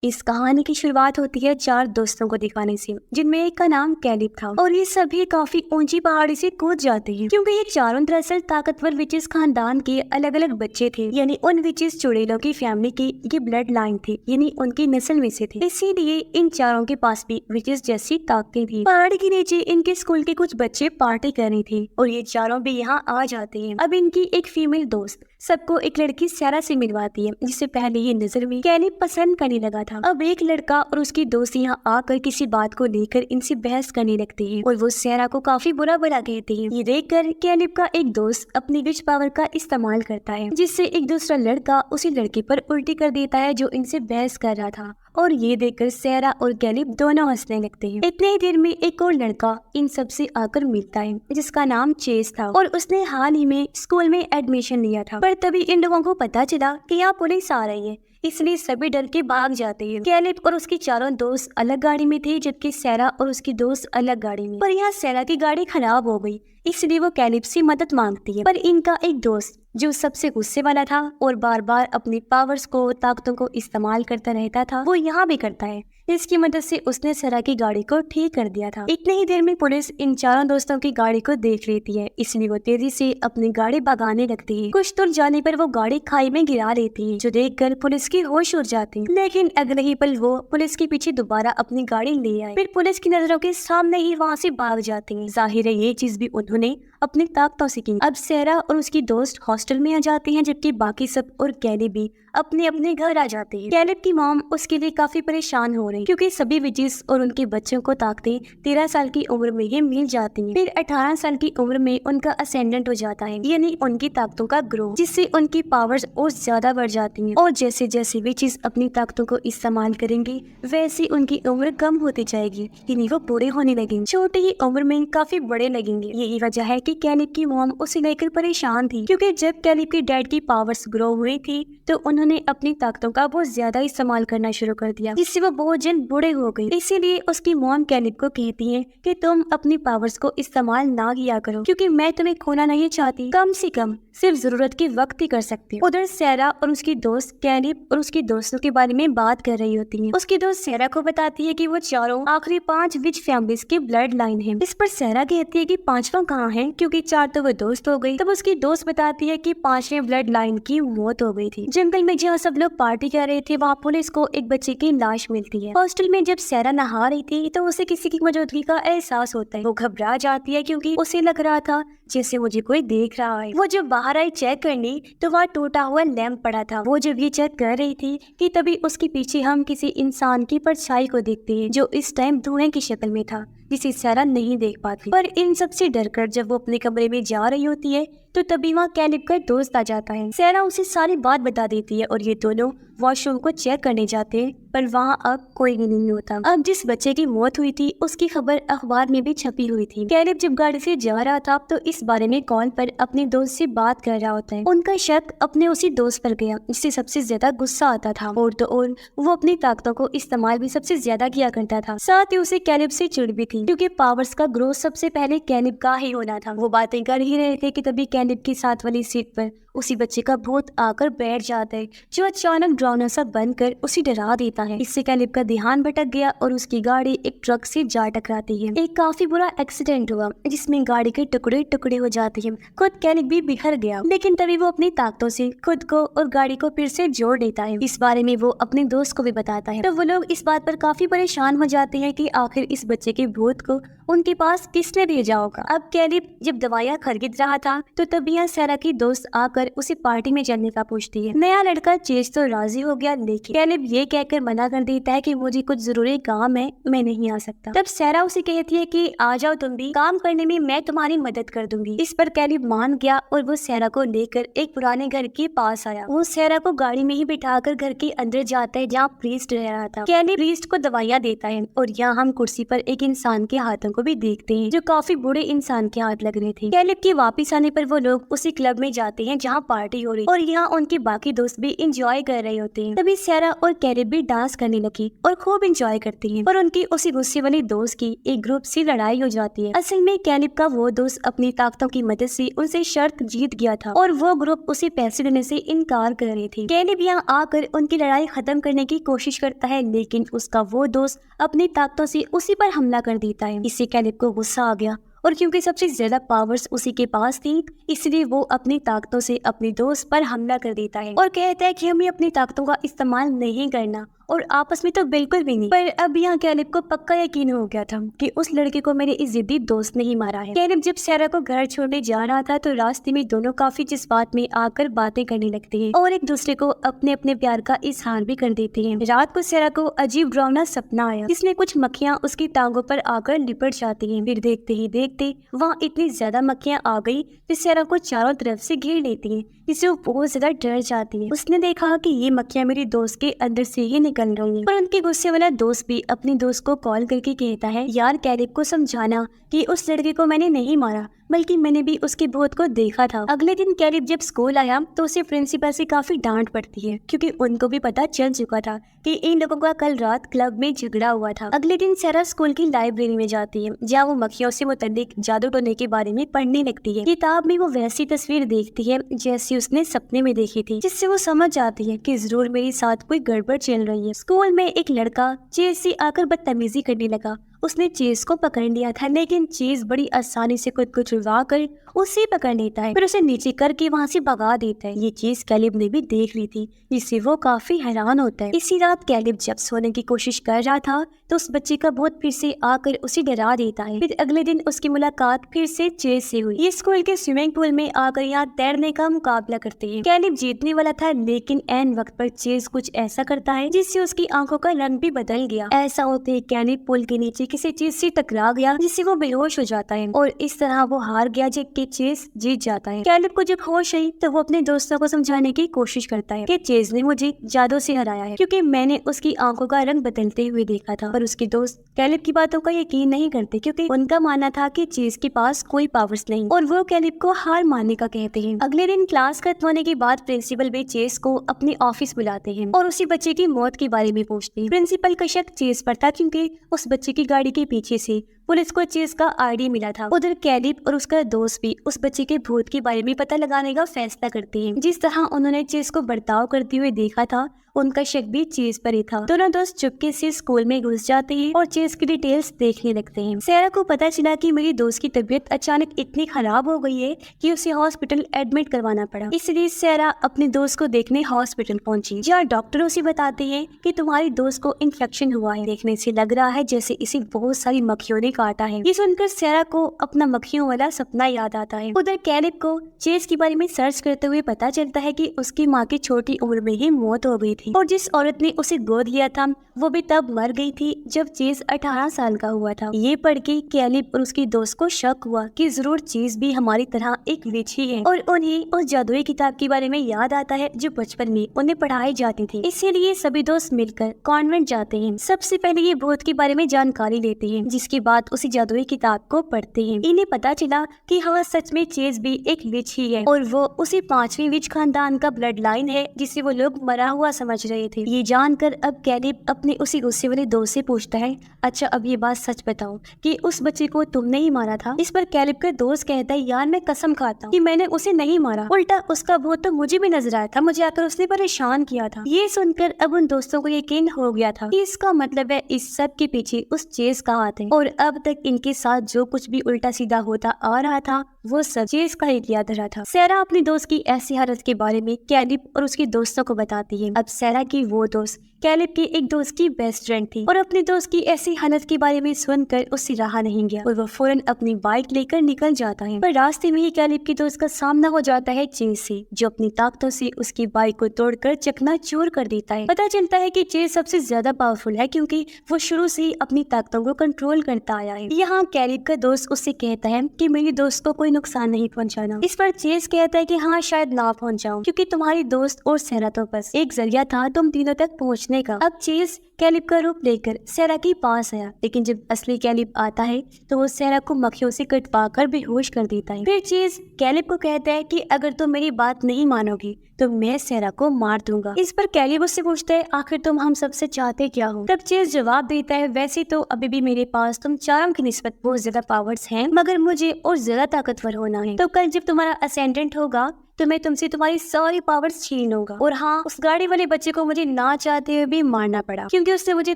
इस कहानी की शुरुआत होती है चार दोस्तों को दिखाने से, जिनमें एक का नाम कैलिब था और ये सभी काफी ऊंची पहाड़ी से कूद जाते हैं क्योंकि ये चारों दरअसल ताकतवर विचेस खानदान के अलग अलग बच्चे थे। यानी उन विचेस चुड़ैलों की फैमिली की ये ब्लड लाइन थी, यानी उनकी नस्ल में से थे। इसीलिए इन चारों के पास भी विचेस जैसी ताकतें थी। पहाड़ी के नीचे इनके स्कूल के कुछ बच्चे पार्टी कर रहे थे और ये चारों भी यहाँ आ जाते हैं। अब इनकी एक फीमेल दोस्त सबको एक लड़की सैरा से मिलवाती है, जिसे पहले ये नजर में कैलिब पसंद करने लगा था। अब एक लड़का और उसकी दोस्त यहाँ आकर किसी बात को लेकर इनसे बहस करने लगते हैं और वो सैरा को काफी बुरा भला कहते हैं। ये देखकर कैलिब का एक दोस्त अपनी विच पावर का इस्तेमाल करता है, जिससे एक दूसरा लड़का उसी लड़के पर उल्टी कर देता है जो इनसे बहस कर रहा था। और ये देखकर सैरा और कैलिब दोनों हंसने लगते हैं। इतने ही देर में एक और लड़का इन सब से आकर मिलता है, जिसका नाम चेस था और उसने हाल ही में स्कूल में एडमिशन लिया था। पर तभी इन लोगों को पता चला कि यहाँ पुलिस आ रही है, इसलिए सभी डर के भाग जाते हैं। कैलिब और उसकी चारों दोस्त अलग गाड़ी में थे, जबकि सैरा और उसकी दोस्त अलग गाड़ी में। पर यहाँ सैरा की गाड़ी खराब हो गई, इसलिए वो कैलिब से मदद मांगती है। पर इनका एक दोस्त जो सबसे गुस्से वाला था और बार बार अपनी पावर्स को, ताकतों को इस्तेमाल करता रहता था, वो यहाँ भी करता है। इसकी मदद से उसने सैरा की गाड़ी को ठीक कर दिया था। इतने ही देर में पुलिस इन चारों दोस्तों की गाड़ी को देख लेती है, इसलिए वो तेजी से अपनी गाड़ी भगाने लगती है। कुछ दूर जाने पर वो गाड़ी खाई में गिरा लेती है, जो देखकर पुलिस की होश उड़ जाती है। लेकिन अगले ही पल वो पुलिस के पीछे दोबारा अपनी गाड़ी ले आए, फिर पुलिस की नजरों के सामने ही वहाँ से भाग जाती है। जाहिर है ये चीज भी उन्होंने अपनी ताकतों से की। अब सैरा और उसकी दोस्त हॉस्टल में आ जाती हैं, जबकि बाकी सब और कैलिब भी अपने अपने घर आ जाते हैं। कैलिब की मॉम उसके लिए काफी परेशान हो रही, क्योंकि सभी विजिस और उनके बच्चों को ताकतें 13 साल की उम्र में ही मिल जाती हैं। फिर 18 साल की उम्र में उनका असेंडेंट हो जाता है, यानी उनकी ताकतों का ग्रो, जिससे उनकी पावर्स और ज्यादा बढ़ जाती हैं। और जैसे जैसे विजिस अपनी ताकतों को इस्तेमाल करेंगे, वैसे उनकी उम्र कम होती जाएगी, यानी वो बूढ़े होने लगेंगे। छोटी ही उम्र में काफी बड़े लगेंगे। यही वजह है कि कैलिब की मॉम उसे लेकर परेशान थी, क्योंकि जब कैलिब के डैड की पावर्स ग्रो हुई थी तो उन्होंने अपनी ताकतों का बहुत ज्यादा इस्तेमाल करना शुरू कर दिया, जिससे वो बहुत जल्द बूढ़े हो गई। इसीलिए उसकी मॉम कैलिब को कहती है कि तुम अपनी पावर्स को इस्तेमाल ना किया करो, क्योंकि मैं तुम्हें खोना नहीं चाहती, कम से कम सिर्फ जरूरत के वक्त ही कर सकती हूँ। उधर सैरा और उसकी दोस्त कैलिब और उसकी दोस्तों के बारे में बात कर रही होती है। उसकी दोस्त सैरा को बताती है कि वो चारों आखिरी 5 विच फैमिलीज की ब्लड लाइन है। इस पर सैरा कहती है कि 5वां कहाँ है, क्योंकि 4 तो वो दोस्त हो गई। तब उसकी दोस्त बताती है कि 5वें ब्लड लाइन की मौत हो गई थी। जंगल में जहाँ सब लोग पार्टी कर रहे थे, वहाँ पुलिस को एक बच्चे की लाश मिलती है। हॉस्टल में जब सैरा नहा रही थी तो उसे किसी की मौजूदगी का एहसास होता है। वो घबरा जाती है, क्योंकि उसे लग रहा था जैसे मुझे कोई देख रहा है। वो जब बाहर आई चेक करने तो वहाँ टूटा हुआ लैंप पड़ा था। वो जब ये चेक कर रही थी कि तभी उसके पीछे हम किसी इंसान की परछाई को देखते हैं, जो इस टाइम धुएं की शक्ल में था, जिसे सैरा नहीं देख पाती। पर इन सब से डरकर जब वो अपने कमरे में जा रही होती है तो तभी वहाँ कैलिब का दोस्त आ जाता है। सैरा उसे सारी बात बता देती है और ये दोनों वॉशरूम को चेक करने जाते हैं, पर वहाँ अब कोई भी नहीं होता। अब जिस बच्चे की मौत हुई थी उसकी खबर अखबार में भी छपी हुई थी। कैलिब जब गाड़ी से जा रहा था तो इस बारे में कॉल पर अपने दोस्त से बात कर रहा होता है। उनका शक अपने उसी दोस्त पर गया, जिससे सबसे ज्यादा गुस्सा आता था। और तो और वो अपनी ताकतों को इस्तेमाल भी सबसे ज्यादा किया करता था। साथ ही उसे कैलिब से चिढ़ भी थी, क्योंकि पावर्स का ग्रोथ सबसे पहले कैलिब का ही होना था। वो बातें कर ही रहे थे कि तभी कैलिब की साथ वाली सीट पर उसी बच्चे का भूत आकर बैठ जाता है, जो अचानक डरावना सा बनकर उसे डरा देता है। इससे कैलिब का ध्यान भटक गया और उसकी गाड़ी एक ट्रक से जा टकराती है। एक काफी बुरा एक्सीडेंट हुआ, जिसमें गाड़ी के टुकड़े टुकड़े हो जाते हैं। खुद कैलिब भी बिखर गया, लेकिन तभी वो अपनी ताकतों से खुद को और गाड़ी को फिर से जोड़ लेता है। इस बारे में वो अपने दोस्त को भी बताता है। तो वो लोग इस बात पर काफी परेशान हो जाते हैं कि आखिर इस बच्चे के भूत को उनके पास किसने भेजा होगा। अब कैलिब जब दवाइयाँ खरीद रहा था तो तभी यहाँ सैरा की दोस्त आकर उसे पार्टी में जाने का पूछती है। नया लड़का चेस तो राजी हो गया, लेकिन कैलिब ये कहकर मना कर देता है कि मुझे कुछ जरूरी काम है, मैं नहीं आ सकता। तब सैरा उसे कहती है कि आ जाओ तुम भी, काम करने में मैं तुम्हारी मदद कर दूंगी। इस पर कैलिब मान गया और वो सैरा को लेकर एक पुराने घर के पास आया। वो सैरा को गाड़ी में ही बिठाकर घर के अंदर जाता है, जहाँ प्रीस्ट रह रहा था। कैलिब प्रीस्ट को दवाइयाँ देता है और यहाँ हम कुर्सी पर एक इंसान के हाथों को को भी देखते हैं जो काफी बुरे इंसान के हाथ लग रहे थे। कैलिब के वापस आने पर वो लोग उसी क्लब में जाते हैं जहाँ पार्टी हो रही और यहाँ उनके बाकी दोस्त भी इंजॉय कर रहे होते हैं। तभी सैरा और कैलिब भी डांस करने लगी और खूब इंजॉय करती हैं। और उनकी उसी गुस्से वाली दोस्त की एक ग्रुप से लड़ाई हो जाती है। असल में कैलिब का वो दोस्त अपनी ताकतों की मदद से उनसे शर्त जीत गया था और वो ग्रुप उसे पैसे देने से इनकार कर रही थी। कैलिब यहाँ आकर उनकी लड़ाई खत्म करने की कोशिश करता है, लेकिन उसका वो दोस्त अपनी ताकतों से उसी पर हमला कर देता है। इससे कैलिब को गुस्सा आ गया और क्योंकि सबसे ज्यादा पावर्स उसी के पास थी, इसलिए वो अपनी ताकतों से अपने दोस्त पर हमला कर देता है और कहता है कि हमें अपनी ताकतों का इस्तेमाल नहीं करना और आपस में तो बिल्कुल भी नहीं। पर अब यहाँ कैलिब को पक्का यकीन हो गया था कि उस लड़के को मेरे इस जिद्दी दोस्त ने ही मारा है। कैलिब जब सैरा को घर छोड़ने जा रहा था तो रास्ते में दोनों काफी जज्बात में आकर बातें करने लगते हैं और एक दूसरे को अपने अपने प्यार का इजहार भी कर देते हैं। रात को सैरा को अजीब डरावना सपना आया जिसमें कुछ मक्खियाँ उसकी टांगों पर आकर लिपट जाती है। फिर देखते ही देखते वहाँ इतनी ज्यादा मक्खियाँ आ गई कि सैरा को चारों तरफ से घेर लेती है, जिससे वो बहुत ज्यादा डर जाती है। उसने देखा कि ये मक्खियाँ मेरी दोस्त के अंदर से ही निकल रही हैं। पर उनके गुस्से वाला दोस्त भी अपनी दोस्त को कॉल करके कहता है, यार कैलिब को समझाना कि उस लड़के को मैंने नहीं मारा बल्कि मैंने भी उसके भूत को देखा था। अगले दिन कैलिब जब स्कूल आया तो उसे प्रिंसिपल से काफी डांट पड़ती है क्योंकि उनको भी पता चल चुका था कि इन लोगों का कल रात क्लब में झगड़ा हुआ था। अगले दिन सैरा स्कूल की लाइब्रेरी में जाती है जहाँ वो मक्खियों से मुताल्लिक जादू टोने के बारे में पढ़ने लगती है। किताब में वो वैसी तस्वीर देखती है जैसी उसने सपने में देखी थी, जिससे वो समझ जाती है कि जरूर मेरे साथ कोई गड़बड़ चल रही है। स्कूल में एक लड़का चेज से आकर बदतमीजी करने लगा। उसने चेज को पकड़ लिया था, लेकिन चेज बड़ी आसानी से खुद को छुड़वा कर उसे पकड़ लेता है, फिर उसे नीचे करके वहाँ से भगा देता है। ये चीज कैलिब ने भी देख ली थी, जिससे वो काफी हैरान होता है। इसी रात कैलिब जब सोने की कोशिश कर रहा था तो उस बच्चे का भूत फिर से आकर उसे डरा देता है। फिर अगले दिन उसकी मुलाकात फिर से चेज से हुई। ये स्कूल के स्विमिंग पूल में आकर यहाँ तैरने का मुकाबला करते हैं। कैलिब जीतने वाला था, लेकिन एन वक्त पर चेज कुछ ऐसा करता है जिससे उसकी आंखों का रंग भी बदल गया। ऐसा होते ही कैलिब पुल के नीचे किसी चीज से टकरा गया, जिससे वो बेहोश हो जाता है और इस तरह वो हार गया जबकि चेज जीत जाता है। कैलिब को जब होश आई तो वो अपने दोस्तों को समझाने की कोशिश करता है कि चेज ने मुझे जादू से हराया है क्योंकि मैंने उसकी आंखों का रंग बदलते हुए देखा था। पर उसके दोस्त कैलिब की बातों का यकीन नहीं करते क्योंकि उनका मानना था कि चेज के पास कोई पावर्स नहीं और वो कैलिब को हार मानने का कहते हैं। अगले दिन क्लास खत्म होने के बाद प्रिंसिपल भी चेज को अपने ऑफिस बुलाते हैं और उसी बच्चे की मौत के बारे में पूछते हैं। प्रिंसिपल का शक चेज पर था क्योंकि उस बच्चे की गाड़ी के पीछे से पुलिस को चेज का आईडी मिला था। उधर कैलिब और उसका दोस्त भी उस बच्चे के भूत के बारे में पता लगाने का फैसला करते हैं। जिस तरह उन्होंने चेज को बर्ताव करते हुए देखा था, उनका शक भी चेज पर ही था। दोनों दोस्त चुपके से स्कूल में घुस जाते हैं और चेज की डिटेल्स देखने लगते हैं। सैरा को पता चला कि मेरी दोस्त की तबीयत अचानक इतनी खराब हो गई है कि उसे हॉस्पिटल एडमिट करवाना पड़ा। इसलिए सैरा अपने दोस्त को देखने हॉस्पिटल पहुंची, जहाँ डॉक्टर उसे बताते हैं कि तुम्हारी दोस्त को इन्फेक्शन हुआ है। देखने से लग रहा है जैसे इसे बहुत सारी मक्खियों ने काटा है। ये सुनकर सैरा को अपना मक्खियों वाला सपना याद आता है। उधर कैलिब को चेज के बारे में सर्च करते हुए पता चलता है कि उसकी माँ की छोटी उम्र में ही मौत हो गई थी और जिस औरत ने उसे गोद लिया था वो भी तब मर गई थी जब चेज 18 साल का हुआ था। ये पढ़ के कैलिब और उसकी दोस्त को शक हुआ कि जरूर चेज भी हमारी तरह एक विच ही है और उन्हें उस जादुई किताब के बारे में याद आता है जो बचपन में उन्हें पढ़ाई जाती थी। इसीलिए सभी दोस्त मिलकर कॉन्वेंट जाते हैं। सबसे पहले ये भूत के बारे में जानकारी लेते हैं, जिसके बाद उसी जादुई किताब को पढ़ते हैं। इन्हें पता चला कि हाँ सच में चेज भी एक विच ही है और वो उसी 5वीं विच खानदान का ब्लड लाइन है जिसे वो लोग मरा हुआ समझ रहे थे। ये जानकर अब कैलिब अपने उसी गुस्से वाले दोस्त से पूछता है, अच्छा अब ये बात सच बताओ कि उस बच्चे को तुमने ही मारा था? इस पर कैलिब का दोस्त कहता है, यार मैं कसम खाता हूँ कि मैंने उसे नहीं मारा, उल्टा उसका भूत तो मुझे भी नजर आया था, मुझे आकर उसने परेशान किया था। ये सुनकर अब उन दोस्तों को यकीन हो गया था कि इसका मतलब है इस सब के पीछे उस चेज का हाथ है और अब तक इनके साथ जो कुछ भी उल्टा सीधा होता आ रहा था वो सब चेज का ही किया धरा था। सैरा अपनी दोस्त की ऐसी हालत के बारे में कैलिब और उसके दोस्तों को बताती है। अब सैरा की वो दोस्त कैलिब की एक दोस्त की बेस्ट फ्रेंड थी और अपनी दोस्त की ऐसी हालत के बारे में सुनकर उससे रहा नहीं गया और वो फौरन अपनी बाइक लेकर निकल जाता है। पर रास्ते में ही कैलिब की दोस्त का सामना हो जाता है चेज से, जो अपनी ताकतों से उसकी बाइक को तोड़कर चकनाचूर कर देता है। पता चलता है कि चेज सबसे ज्यादा पावरफुल है क्योंकि वो शुरू से ही अपनी ताकतों को कंट्रोल करता आया है। यहाँ कैलिब का दोस्त उससे कहता है कि मेरी दोस्त को कोई नुकसान नहीं पहुंचाना। इस पर चेज कहता है कि हाँ शायद ना पहुंचाऊं, क्योंकि तुम्हारी दोस्त और सेरा तो बस एक जरिया था तुम तीनों तक पहुंचने का। अब चेज कैलिब का रूप लेकर सेरा के पास आया, लेकिन जब असली कैलिब आता है तो वो सेरा को मक्खियों से कटवा कर बेहोश कर देता है। फिर चेज कैलिब को कहता है कि अगर तुम मेरी बात नहीं मानोगी तो मैं सेरा को मार दूंगा। इस पर कैलिब उससे पूछता है आखिर तुम हम सबसे चाहते क्या हो। तब चेज जवाब देता है वैसे तो अभी भी मेरे पास तुम चारों की निस्बत बहुत ज्यादा पावर्स हैं, मगर मुझे और ज्यादा ताकतवर होना है। तो कल जब तुम्हारा असेंडेंट होगा तो मैं तुमसे तुम्हारी सारी पावर्स छीन लूंगा। और हाँ, उस गाड़ी वाले बच्चे को मुझे ना चाहते हुए भी मारना पड़ा, क्योंकि उसने मुझे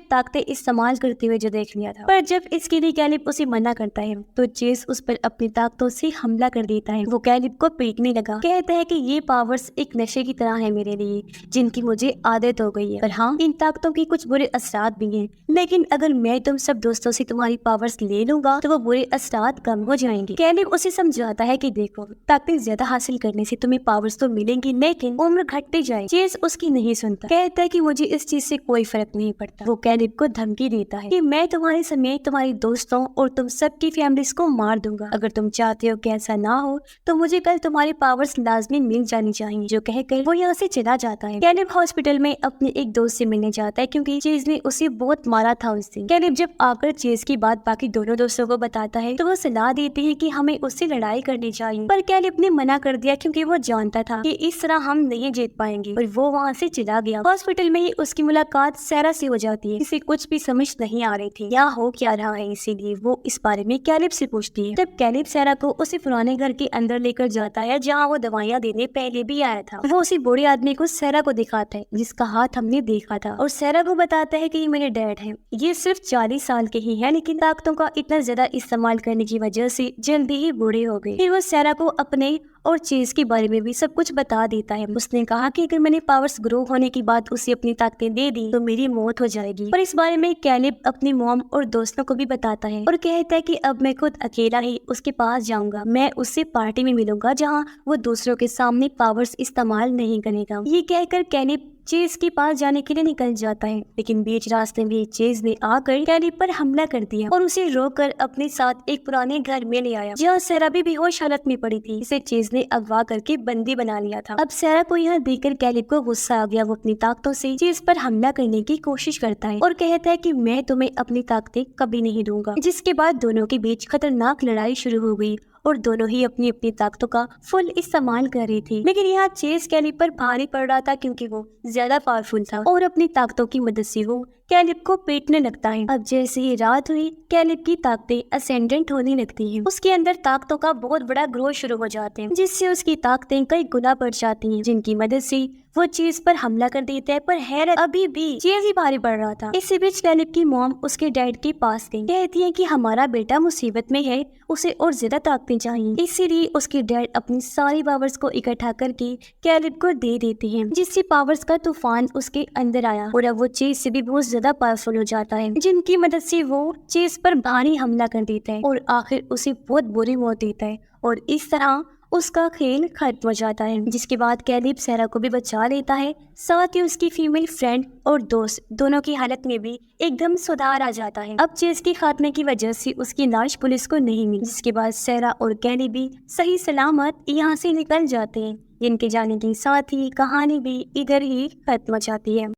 ताकतें इस्तेमाल करते हुए जो देख लिया था। पर जब इसके लिए कैलिब उसे मना करता है तो चेस उस पर अपनी ताकतों से हमला कर देता है। वो कैलिब को पीटने लगा, कहता है कि ये पावर्स एक नशे की तरह है मेरे लिए, जिनकी मुझे आदत हो गई है। पर हाँ, इन ताकतों के कुछ बुरे असरात भी हैं, लेकिन अगर मैं तुम सब दोस्तों से तुम्हारी पावर्स ले लूंगा तो वो बुरे असरात कम हो जाएंगे। कैलिब उसे समझाता है कि देखो, ताकतें ज्यादा हासिल करने से तुम्हें पावर्स तो मिलेंगी, लेकिन उम्र घटती जाए। चेज उसकी नहीं सुनता, कहता है कि मुझे इस चीज से कोई फर्क नहीं पड़ता। वो कैलिब को धमकी देता है कि मैं तुम्हारे समेत तुम्हारी दोस्तों और तुम सबकी फैमिलीज को मार दूंगा। अगर तुम चाहते हो कि ऐसा ना हो तो मुझे कल तुम्हारी पावर्स लाजमी मिल जानी चाहिए। जो कहकर वो यहाँ से चला जाता है। कैलिब हॉस्पिटल में अपने एक दोस्त से मिलने जाता है, क्योंकि चेज ने उसे बहुत मारा था उस दिन। कैलिब जब आकर चेज की बात बाकी दोनों दोस्तों को बताता है तो वो सलाह देती है कि हमें उससे लड़ाई करनी चाहिए, पर कैलिब ने मना कर दिया, क्योंकि वो जानता था कि इस तरह हम नहीं जीत पाएंगे। और वो वहाँ से चला गया। हॉस्पिटल में ही उसकी मुलाकात सेरा से हो जाती है। इसे कुछ भी समझ नहीं आ रही थी यहाँ हो क्या रहा है, इसीलिए वो इस बारे में कैलिब से पूछती है। तब कैलिब सेरा को उसे पुराने घर के अंदर लेकर जाता है, जहाँ वो दवाइयाँ देने पहले भी आया था। वो उसी बूढ़े आदमी को सेरा को दिखाता है जिसका हाथ हमने देखा था, और सेरा को बताता है कि ये मेरे डैड हैं। ये सिर्फ 40 साल के ही है, लेकिन ताकतों का इतना ज्यादा इस्तेमाल करने की वजह से जल्दी ही बूढ़े हो गए। फिर वो सेरा को अपने और चेज के बारे में भी सब कुछ बता देता है। उसने कहा कि अगर मैंने पावर्स ग्रो होने की बात उसे अपनी ताकतें दे दी तो मेरी मौत हो जाएगी। और इस बारे में कैलिब अपनी मॉम और दोस्तों को भी बताता है, और कहता है कि अब मैं खुद अकेला ही उसके पास जाऊंगा। मैं उससे पार्टी में मिलूंगा जहां वो दूसरों के सामने पावर्स इस्तेमाल नहीं करेगा। ये कहकर कैलिब चेज के पास जाने के लिए निकल जाता है, लेकिन बीच रास्ते में चेज ने आकर कैलिब पर हमला कर दिया और उसे रोककर अपने साथ एक पुराने घर में ले आया, जहाँ सेरा भी बेहोश हालत में पड़ी थी। इसे चेज ने अगवा करके बंदी बना लिया था। अब सेरा को यह देखकर कैलिब को गुस्सा आ गया। वो अपनी ताकतों से चेज पर हमला करने की कोशिश करता है और कहता है कि मैं तुम्हें अपनी ताकतें कभी नहीं दूंगा। जिसके बाद दोनों के बीच खतरनाक लड़ाई शुरू हो गई और दोनों ही अपनी अपनी ताकतों का फुल इस्तेमाल कर रही थी। लेकिन यहाँ चेज कैलिब पर भारी पड़ रहा था, क्योंकि वो ज्यादा पावरफुल था और अपनी ताकतों की मदद से वो कैलिब को पीटने लगता है। अब जैसे ही रात हुई, कैलिब की ताकतें असेंडेंट होने लगती हैं। उसके अंदर ताकतों का बहुत बड़ा ग्रोथ शुरू हो जाते हैं, जिससे उसकी ताकतें कई गुना बढ़ जाती हैं, जिनकी मदद से वो चीज पर हमला कर देता है। पर हैरत, अभी भी चीज ही भारी पड़ रहा था। इसी बीच कैलिब की मॉम उसके डैड के पास गई, कहती है कि हमारा बेटा मुसीबत में है, उसे और ज्यादा ताकतें चाहिए। इसीलिए उसके डैड अपनी सारी पावर्स को इकट्ठा करके कैलिब को दे देते हैं, जिससे पावर्स का तूफान उसके अंदर आया और अब वो चीज से भी बहुत ज्यादा पावरफुल हो जाता है, जिनकी मदद से वो चीज पर भारी हमला कर देता है और आखिर उसे बहुत बुरी मौत देता है। और इस तरह उसका खेल खत्म हो जाता है, जिसके बाद कैलिब सेरा को भी बचा लेता है। साथ ही उसकी फीमेल फ्रेंड और दोस्त दोनों की हालत में भी एकदम सुधार आ जाता है। अब चेज के खात्मे की वजह से उसकी लाश पुलिस को नहीं मिली, जिसके बाद सेरा और कैलिब भी सही सलामत यहाँ से निकल जाते हैं। इनके जाने के साथ ही कहानी भी इधर ही खत्म हो जाती है।